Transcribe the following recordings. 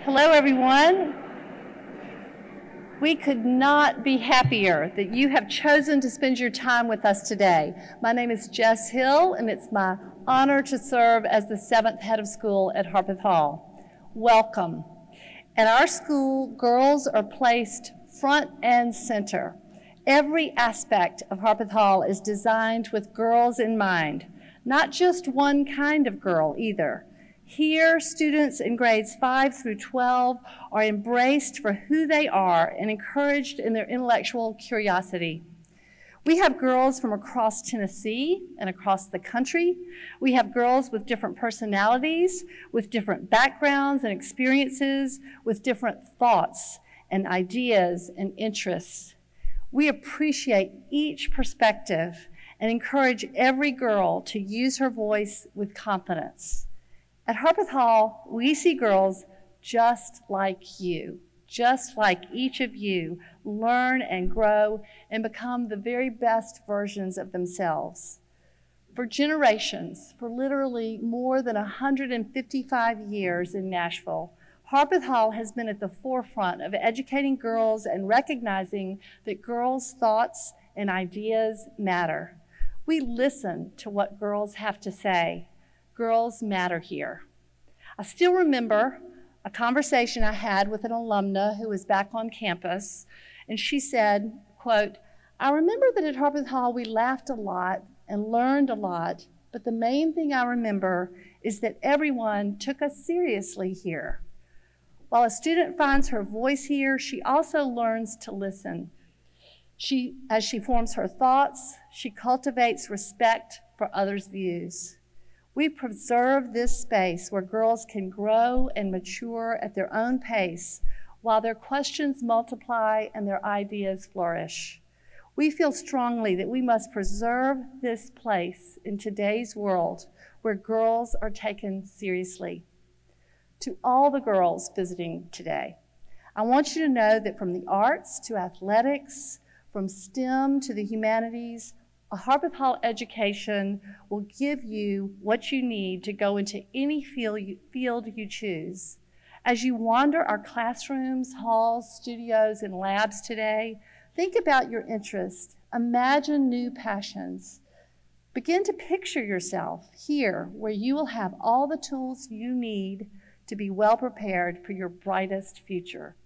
Hello, everyone. We could not be happier that you have chosen to spend your time with us today. My name is Jess Hill, and it's my honor to serve as the 7th head of school at Harpeth Hall. Welcome. At our school, girls are placed front and center. Every aspect of Harpeth Hall is designed with girls in mind, not just one kind of girl either. Here, students in grades 5 through 12 are embraced for who they are and encouraged in their intellectual curiosity. We have girls from across Tennessee and across the country. We have girls with different personalities, with different backgrounds and experiences, with different thoughts and ideas and interests. We appreciate each perspective and encourage every girl to use her voice with confidence. At Harpeth Hall, we see girls just like you, just like each of you, learn and grow and become the very best versions of themselves. For generations, for literally more than 155 years in Nashville, Harpeth Hall has been at the forefront of educating girls and recognizing that girls' thoughts and ideas matter. We listen to what girls have to say. Girls matter here. I still remember a conversation I had with an alumna who was back on campus, and she said, quote, "I remember that at Harpeth Hall we laughed a lot and learned a lot, but the main thing I remember is that everyone took us seriously here. While a student finds her voice here, she also learns to listen. As she forms her thoughts, she cultivates respect for others' views. We preserve this space where girls can grow and mature at their own pace while their questions multiply and their ideas flourish. We feel strongly that we must preserve this place in today's world where girls are taken seriously." To all the girls visiting today, I want you to know that from the arts to athletics, from STEM to the humanities, a Harpeth Hall education will give you what you need to go into any field you choose. As you wander our classrooms, halls, studios, and labs today, think about your interests. Imagine new passions. Begin to picture yourself here where you will have all the tools you need to be well prepared for your brightest future.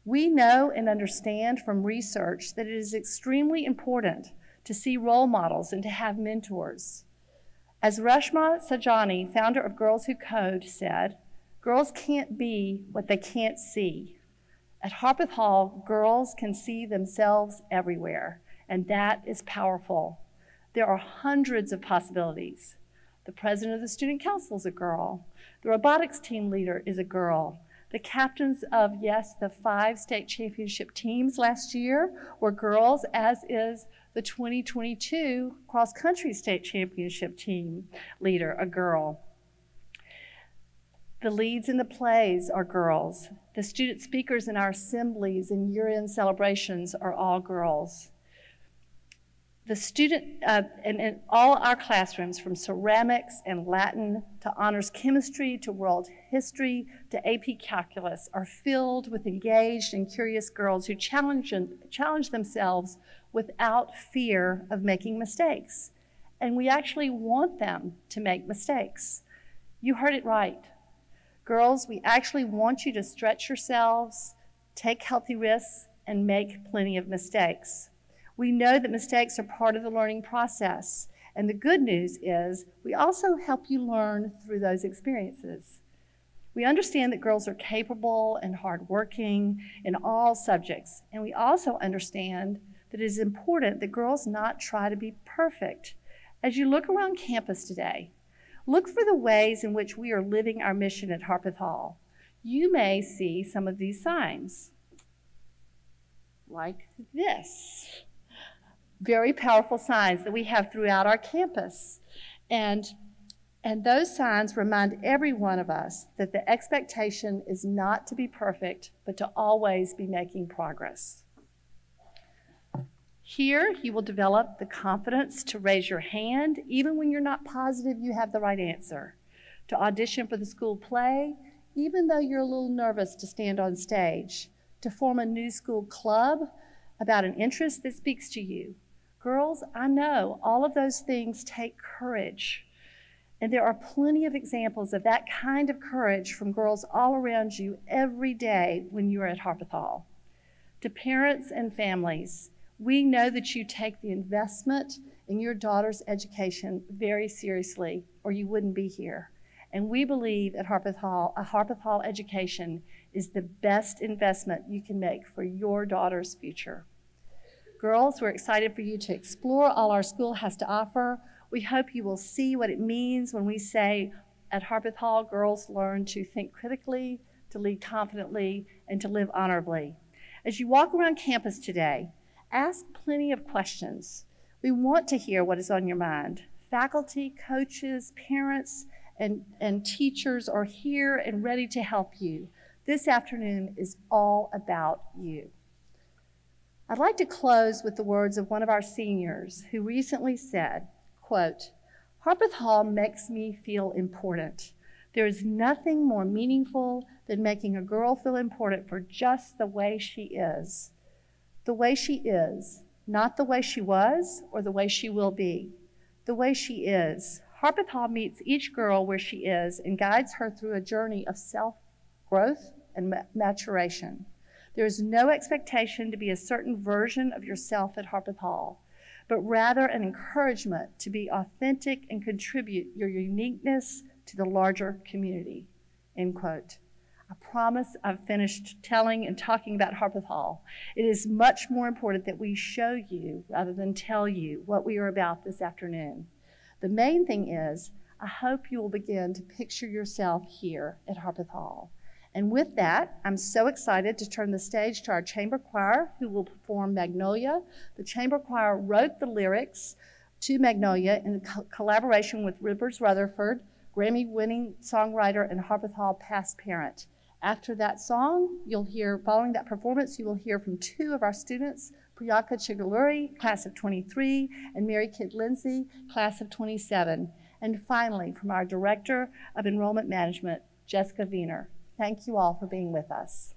We know and understand from research that it is extremely important to see role models and to have mentors. As Reshma Sajani, founder of Girls Who Code, said, "Girls can't be what they can't see." At Harpeth Hall, girls can see themselves everywhere, and that is powerful. There are hundreds of possibilities. The president of the student council is a girl. The robotics team leader is a girl. The captains of, yes, the 5 state championship teams last year were girls, as is the 2022 cross-country state championship team leader, a girl. The leads in the plays are girls. The student speakers in our assemblies and year-end celebrations are all girls. The student, in all our classrooms, from ceramics and Latin to honors chemistry to world history to AP calculus, are filled with engaged and curious girls who challenge themselves without fear of making mistakes. And we actually want them to make mistakes. You heard it right. Girls, we actually want you to stretch yourselves, take healthy risks, and make plenty of mistakes. We know that mistakes are part of the learning process, and the good news is we also help you learn through those experiences. We understand that girls are capable and hardworking in all subjects, and we also understand that it is important that girls not try to be perfect. As you look around campus today, look for the ways in which we are living our mission at Harpeth Hall. You may see some of these signs, like this. Very powerful signs that we have throughout our campus. And those signs remind every one of us that the expectation is not to be perfect, but to always be making progress. Here, you will develop the confidence to raise your hand, even when you're not positive you have the right answer, to audition for the school play, even though you're a little nervous to stand on stage, to form a new school club about an interest that speaks to you. Girls, I know all of those things take courage. And there are plenty of examples of that kind of courage from girls all around you every day when you're at Harpeth Hall. To parents and families, we know that you take the investment in your daughter's education very seriously, or you wouldn't be here. And we believe at Harpeth Hall, a Harpeth Hall education is the best investment you can make for your daughter's future. Girls, we're excited for you to explore all our school has to offer. We hope you will see what it means when we say at Harpeth Hall, girls learn to think critically, to lead confidently, and to live honorably. As you walk around campus today, ask plenty of questions. We want to hear what is on your mind. Faculty, coaches, parents, and teachers are here and ready to help you. This afternoon is all about you. I'd like to close with the words of one of our seniors who recently said, quote, "Harpeth Hall makes me feel important. There is nothing more meaningful than making a girl feel important for just the way she is. The way she is, not the way she was or the way she will be. The way she is. Harpeth Hall meets each girl where she is and guides her through a journey of self-growth and maturation. There is no expectation to be a certain version of yourself at Harpeth Hall, but rather an encouragement to be authentic and contribute your uniqueness to the larger community," end quote. I promise I've finished telling and talking about Harpeth Hall. It is much more important that we show you rather than tell you what we are about this afternoon. The main thing is, I hope you will begin to picture yourself here at Harpeth Hall. And with that, I'm so excited to turn the stage to our chamber choir, who will perform Magnolia. The chamber choir wrote the lyrics to Magnolia in collaboration with Rivers Rutherford, Grammy-winning songwriter and Harpeth Hall past parent. After that song, following that performance, you will hear from two of our students, Priyanka Chigaluri, class of 23, and Mary Kid Lindsay, class of 27. And finally, from our Director of Enrollment Management, Jessica Wiener. Thank you all for being with us.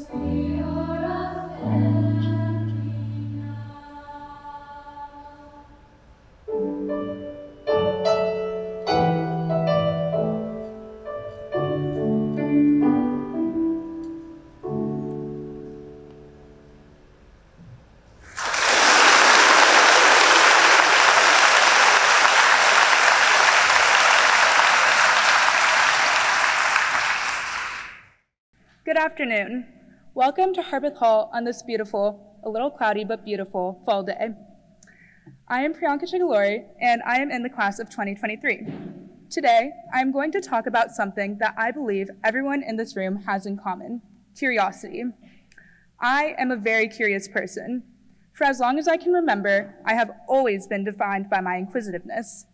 Good afternoon. Welcome to Harpeth Hall on this beautiful, a little cloudy but beautiful fall day. I am Priyanka Chigalori, and I am in the class of 2023. Today, I am going to talk about something that I believe everyone in this room has in common: curiosity. I am a very curious person. For as long as I can remember, I have always been defined by my inquisitiveness.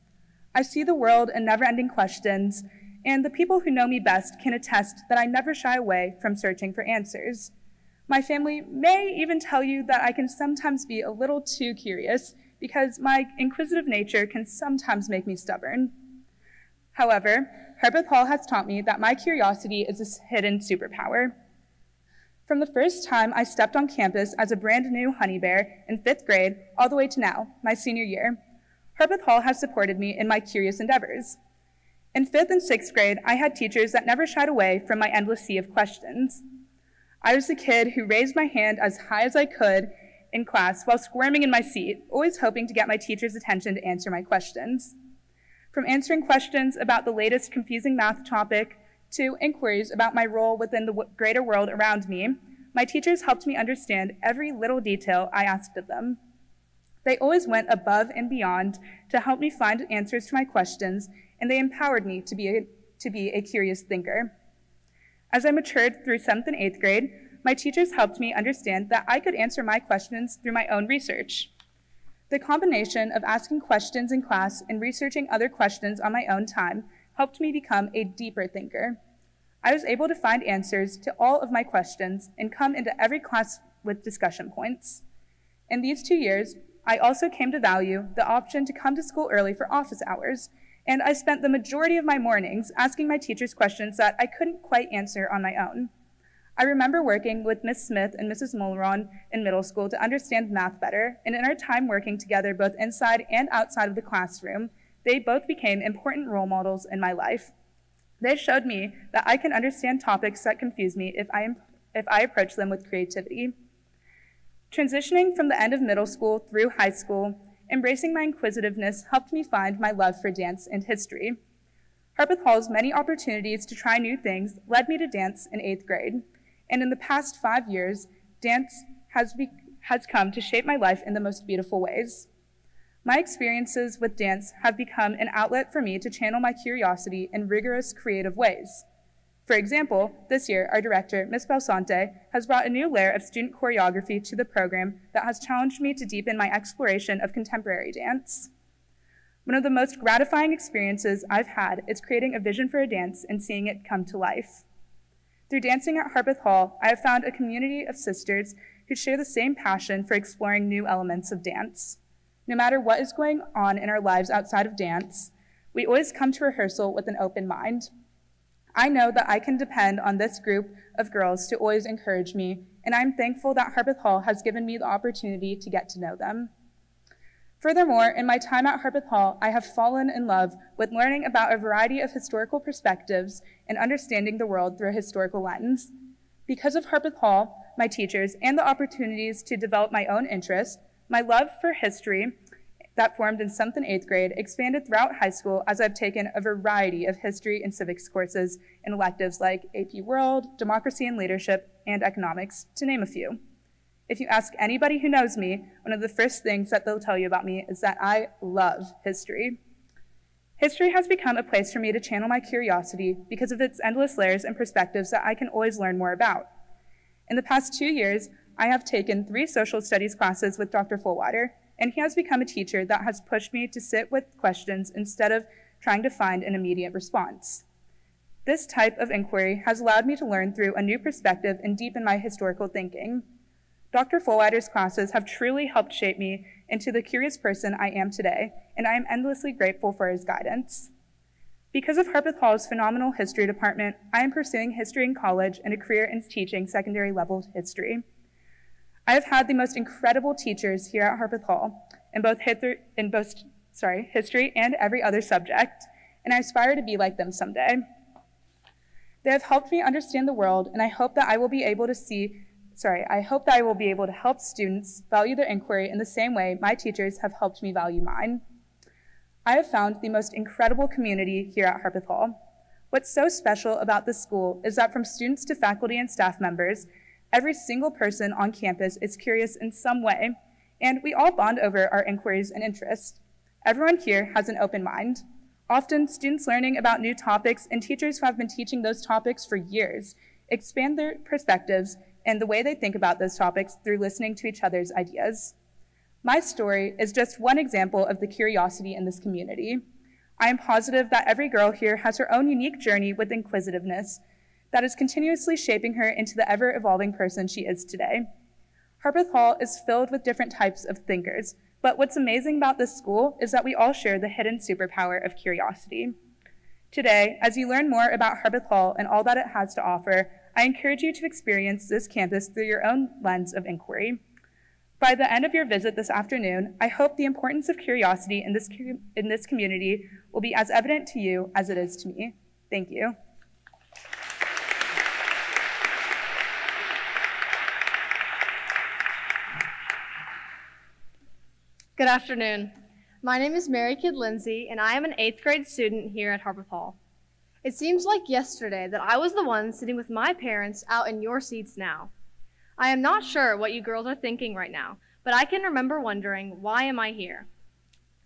I see the world in never-ending questions, and the people who know me best can attest that I never shy away from searching for answers. My family may even tell you that I can sometimes be a little too curious because my inquisitive nature can sometimes make me stubborn. However, Harpeth Hall has taught me that my curiosity is a hidden superpower. From the first time I stepped on campus as a brand new honey bear in 5th grade all the way to now, my senior year, Harpeth Hall has supported me in my curious endeavors. In 5th and 6th grade, I had teachers that never shied away from my endless sea of questions. I was the kid who raised my hand as high as I could in class while squirming in my seat, always hoping to get my teacher's attention to answer my questions. From answering questions about the latest confusing math topic to inquiries about my role within the greater world around me, my teachers helped me understand every little detail I asked of them. They always went above and beyond to help me find answers to my questions, and they empowered me to be a curious thinker. As I matured through 7th and 8th grade, my teachers helped me understand that I could answer my questions through my own research. The combination of asking questions in class and researching other questions on my own time helped me become a deeper thinker. I was able to find answers to all of my questions and come into every class with discussion points. In these 2 years, I also came to value the option to come to school early for office hours, and I spent the majority of my mornings asking my teachers questions that I couldn't quite answer on my own. I remember working with Miss Smith and Mrs. Mulleron in middle school to understand math better, and in our time working together both inside and outside of the classroom, they both became important role models in my life. They showed me that I can understand topics that confuse me if I approach them with creativity. Transitioning from the end of middle school through high school, embracing my inquisitiveness helped me find my love for dance and history. Harpeth Hall's many opportunities to try new things led me to dance in 8th grade, and in the past 5 years, dance has come to shape my life in the most beautiful ways. My experiences with dance have become an outlet for me to channel my curiosity in rigorous, creative ways. For example, this year, our director, Ms. Belsante, has brought a new layer of student choreography to the program that has challenged me to deepen my exploration of contemporary dance. One of the most gratifying experiences I've had is creating a vision for a dance and seeing it come to life. Through dancing at Harpeth Hall, I have found a community of sisters who share the same passion for exploring new elements of dance. No matter what is going on in our lives outside of dance, we always come to rehearsal with an open mind. I know that I can depend on this group of girls to always encourage me, and I'm thankful that Harpeth Hall has given me the opportunity to get to know them. Furthermore, in my time at Harpeth Hall, I have fallen in love with learning about a variety of historical perspectives and understanding the world through a historical lens. Because of Harpeth Hall, my teachers, and the opportunities to develop my own interests, my love for history that formed in 7th and 8th grade expanded throughout high school as I've taken a variety of history and civics courses in electives like AP World, Democracy and Leadership, and Economics, to name a few. If you ask anybody who knows me, one of the first things that they'll tell you about me is that I love history. History has become a place for me to channel my curiosity because of its endless layers and perspectives that I can always learn more about. In the past 2 years, I have taken 3 social studies classes with Dr. Fullwider, and he has become a teacher that has pushed me to sit with questions instead of trying to find an immediate response. This type of inquiry has allowed me to learn through a new perspective and deepen my historical thinking. Dr. Fullwider's classes have truly helped shape me into the curious person I am today, and I am endlessly grateful for his guidance. Because of Harpeth Hall's phenomenal history department, I am pursuing history in college and a career in teaching secondary level history. I have had the most incredible teachers here at Harpeth Hall in both history and every other subject, and I aspire to be like them someday. They have helped me understand the world, and I hope that I will be able to help students value their inquiry in the same way my teachers have helped me value mine. I have found the most incredible community here at Harpeth Hall. What's so special about this school is that from students to faculty and staff members, every single person on campus is curious in some way, and we all bond over our inquiries and interests. Everyone here has an open mind. Often, students learning about new topics and teachers who have been teaching those topics for years expand their perspectives and the way they think about those topics through listening to each other's ideas. My story is just one example of the curiosity in this community. I am positive that every girl here has her own unique journey with inquisitiveness that is continuously shaping her into the ever-evolving person she is today. Harpeth Hall is filled with different types of thinkers, but what's amazing about this school is that we all share the hidden superpower of curiosity. Today, as you learn more about Harpeth Hall and all that it has to offer, I encourage you to experience this campus through your own lens of inquiry. By the end of your visit this afternoon, I hope the importance of curiosity in this community will be as evident to you as it is to me. Thank you. Good afternoon. My name is Mary Kid Lindsay, and I am an 8th grade student here at Harpeth Hall. It seems like yesterday that I was the one sitting with my parents out in your seats now. I am not sure what you girls are thinking right now, but I can remember wondering, why am I here?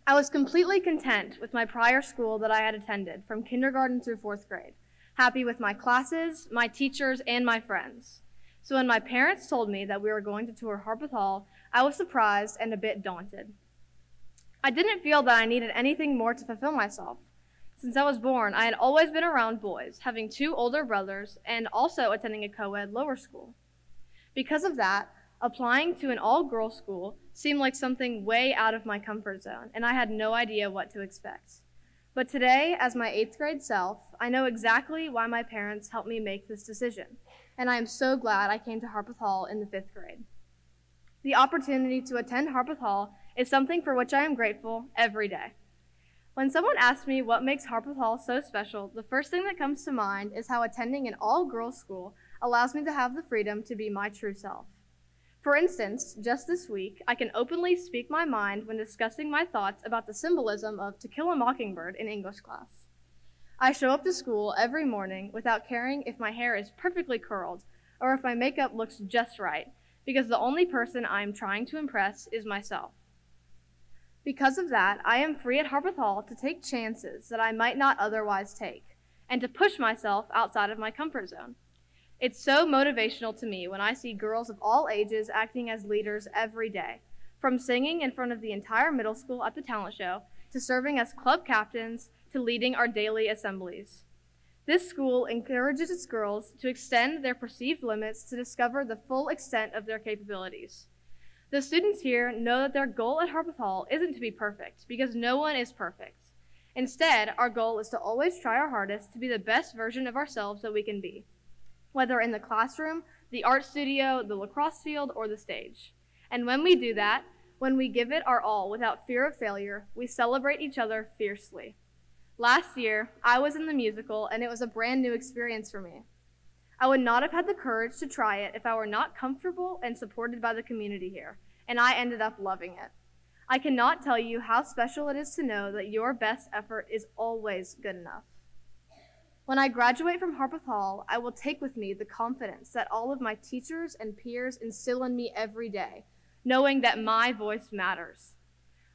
I was completely content with my prior school that I had attended from kindergarten through 4th grade, happy with my classes, my teachers, and my friends. So when my parents told me that we were going to tour Harpeth Hall, I was surprised and a bit daunted. I didn't feel that I needed anything more to fulfill myself. Since I was born, I had always been around boys, having 2 older brothers and also attending a co-ed lower school. Because of that, applying to an all-girls school seemed like something way out of my comfort zone, and I had no idea what to expect. But today, as my 8th grade self, I know exactly why my parents helped me make this decision, and I am so glad I came to Harpeth Hall in the 5th grade. The opportunity to attend Harpeth Hall is something for which I am grateful every day. When someone asks me what makes Harpeth Hall so special, the first thing that comes to mind is how attending an all-girls school allows me to have the freedom to be my true self. For instance, just this week, I can openly speak my mind when discussing my thoughts about the symbolism of To Kill a Mockingbird in English class. I show up to school every morning without caring if my hair is perfectly curled or if my makeup looks just right, because the only person I am trying to impress is myself. Because of that, I am free at Harpeth Hall to take chances that I might not otherwise take, and to push myself outside of my comfort zone. It's so motivational to me when I see girls of all ages acting as leaders every day, from singing in front of the entire middle school at the talent show, to serving as club captains, to leading our daily assemblies. This school encourages its girls to extend their perceived limits to discover the full extent of their capabilities. The students here know that their goal at Harpeth Hall isn't to be perfect, because no one is perfect. Instead, our goal is to always try our hardest to be the best version of ourselves that we can be, whether in the classroom, the art studio, the lacrosse field, or the stage. And when we do that, when we give it our all without fear of failure, we celebrate each other fiercely. Last year, I was in the musical, and it was a brand new experience for me. I would not have had the courage to try it if I were not comfortable and supported by the community here, and I ended up loving it. I cannot tell you how special it is to know that your best effort is always good enough. When I graduate from Harpeth Hall, I will take with me the confidence that all of my teachers and peers instill in me every day, knowing that my voice matters.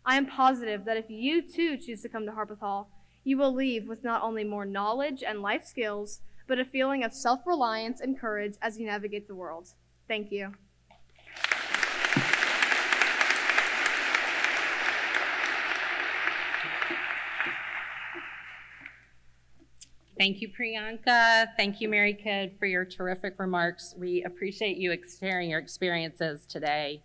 I am positive that if you too choose to come to Harpeth Hall, you will leave with not only more knowledge and life skills, but a feeling of self-reliance and courage as you navigate the world. Thank you. Thank you, Priyanka. Thank you, Mary Kid, for your terrific remarks. We appreciate you sharing your experiences today.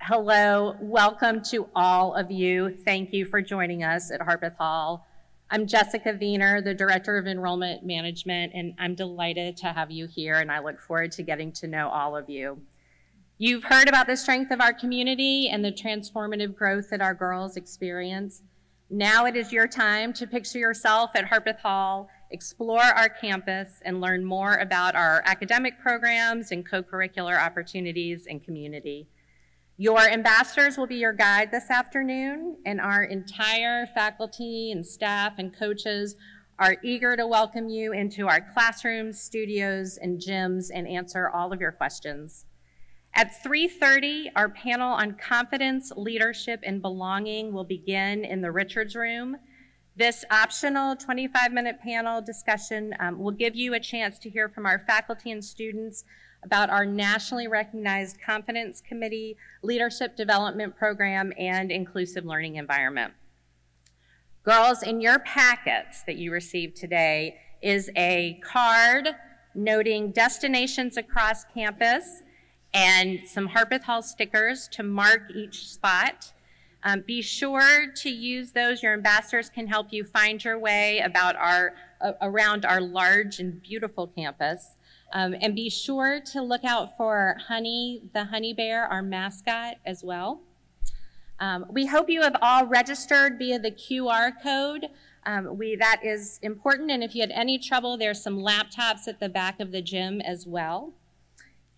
Hello, welcome to all of you. Thank you for joining us at Harpeth Hall. I'm Jessica Wiener, the Director of Enrollment Management, and I'm delighted to have you here, and I look forward to getting to know all of you. You've heard about the strength of our community and the transformative growth that our girls experience. Now it is your time to picture yourself at Harpeth Hall, explore our campus, and learn more about our academic programs and co-curricular opportunities and community. Your ambassadors will be your guide this afternoon, and our entire faculty and staff and coaches are eager to welcome you into our classrooms, studios, and gyms and answer all of your questions. At 3:30, our panel on confidence, leadership, and belonging will begin in the Richards Room. This optional 25-minute panel discussion will give you a chance to hear from our faculty and students about our nationally recognized Confidence Committee, Leadership Development Program, and Inclusive Learning Environment. Girls, in your packets that you received today is a card noting destinations across campus and some Harpeth Hall stickers to mark each spot. Be sure to use those. Your ambassadors can help you find your way around our large and beautiful campus. And be sure to look out for Honey, the honey bear, our mascot, as well. We hope you have all registered via the QR code. That is important, and if you had any trouble, there's some laptops at the back of the gym as well.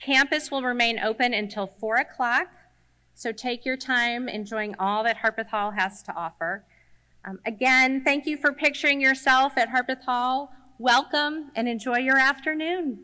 Campus will remain open until 4 o'clock, so take your time enjoying all that Harpeth Hall has to offer. Again, thank you for picturing yourself at Harpeth Hall. Welcome and enjoy your afternoon.